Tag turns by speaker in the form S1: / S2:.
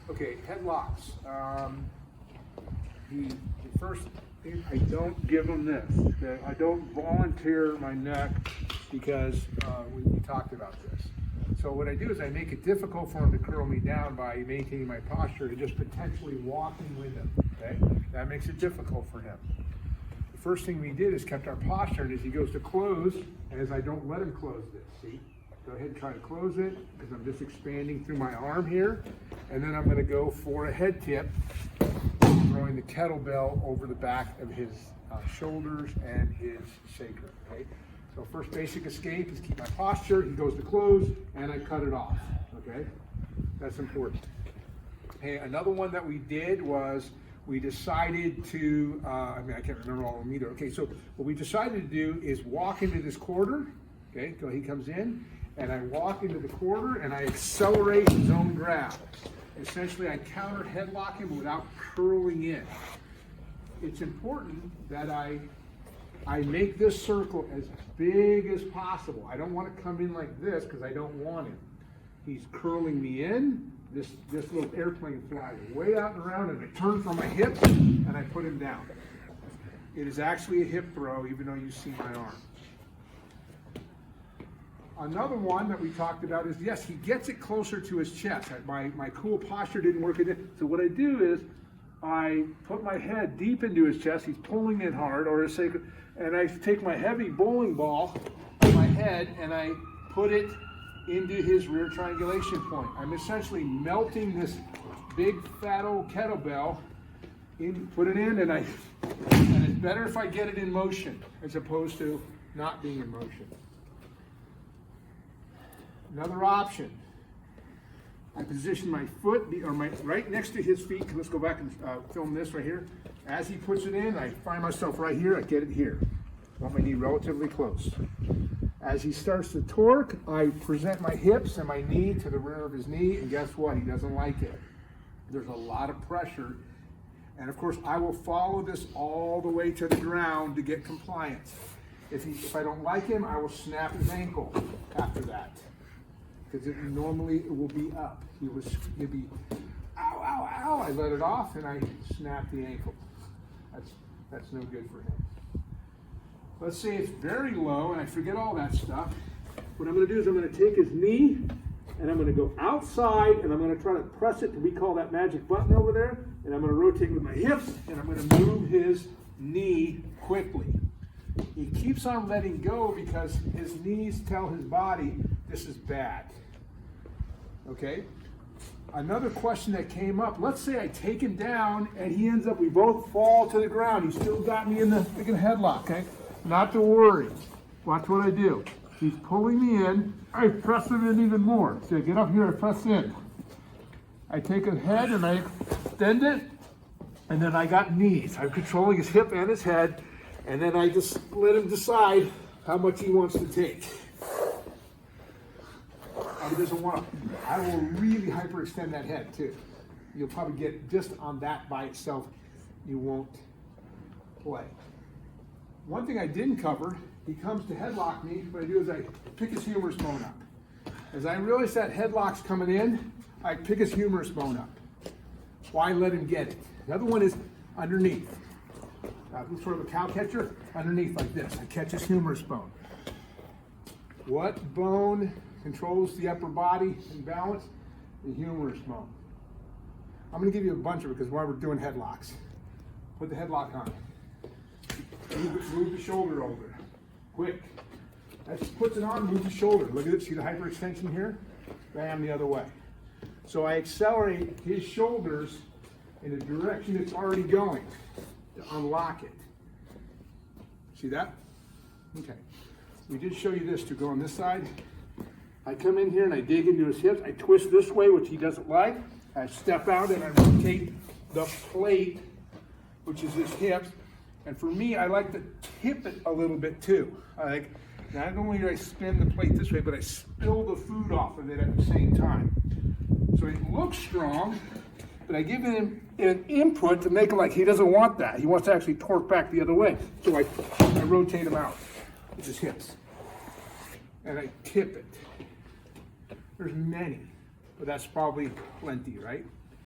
S1: Okay, headlocks. The first thing, I don't give them this. Okay? I don't volunteer my neck because we talked about this. So what I do is I make it difficult for him to curl me down by maintaining my posture and just potentially walking with him. Okay, that makes it difficult for him. The first thing we did is kept our posture, and as he goes to close, as I don't let him close this, see? Go ahead and try to close it, because I'm just expanding through my arm here. And then I'm going to go for a head tip, throwing the kettlebell over the back of his shoulders and his shaker. Okay? So first basic escape is keep my posture. He goes to close, and I cut it off. Okay? That's important. Okay, another one that we did was we decided to, I can't remember all of them either. Okay, so what we decided to do is walk into this quarter. Okay, so he comes in, and I walk into the quarter and I accelerate his own grab. Essentially, I counter headlock him without curling in. It's important that I make this circle as big as possible. I don't want to come in like this because I don't want him. He's curling me in. This little airplane flies way out and around, and I turn from my hips and I put him down. It is actually a hip throw, even though you see my arm. Another one that we talked about is, yes, he gets it closer to his chest. My cool posture didn't work. So what I do is I put my head deep into his chest. He's pulling it hard, and I take my heavy bowling ball on my head and I put it into his rear triangulation point. I'm essentially melting this big fat old kettlebell put it in, and it's better if I get it in motion as opposed to not being in motion. Another option, I position my foot right next to his feet. Let's go back and film this right here. As he puts it in, I find myself right here. I get it here. I want my knee relatively close. As he starts to torque, I present my hips and my knee to the rear of his knee, and guess what? He doesn't like it. There's a lot of pressure, and of course, I will follow this all the way to the ground to get compliance. If I don't like him, I will snap his ankle after that. Because normally it will be up. He'll be, ow, ow, ow. I let it off and I snap the ankle. That's no good for him. Let's say it's very low and I forget all that stuff. What I'm going to do is I'm going to take his knee and I'm going to go outside and I'm going to try to press it. We call that magic button over there. And I'm going to rotate with my hips and I'm going to move his knee quickly. He keeps on letting go because his knees tell his body this is bad. Okay? Another question that came up, let's say I take him down and he ends up, we both fall to the ground. He's still got me in the freaking headlock, okay? Not to worry. Watch what I do. He's pulling me in. I press him in even more. So I get up here, I press in. I take his head and I extend it, and then I got knees. I'm controlling his hip and his head, and then I just let him decide how much he wants to take. He doesn't want to. I will really hyperextend that head too. You'll probably get just on that by itself. You won't play. One thing I didn't cover, he comes to headlock me. What I do is I pick his humerus bone up. As I realize that headlock's coming in, I pick his humerus bone up. Why let him get it? The other one is underneath. Sort of a cow catcher, underneath like this. I catch his humerus bone. What bone controls the upper body in balance? The humerus bone. I'm going to give you a bunch of it because while we're doing headlocks. Put the headlock on. Move the shoulder over. Quick. As he puts it on, move the shoulder. Look at it. See the hyperextension here? Bam, the other way. So I accelerate his shoulders in the direction it's already going to unlock it. See that? Okay. We did show you this to go on this side. I come in here and I dig into his hips. I twist this way, which he doesn't like. I step out and I rotate the plate, which is his hips. And for me, I like to tip it a little bit too. Not only do I spin the plate this way, but I spill the food off of it at the same time. So it looks strong, but I give him an input to make it like he doesn't want that. He wants to actually torque back the other way. So I rotate him out with his hips. And I tip it. There's many, but that's probably plenty, right?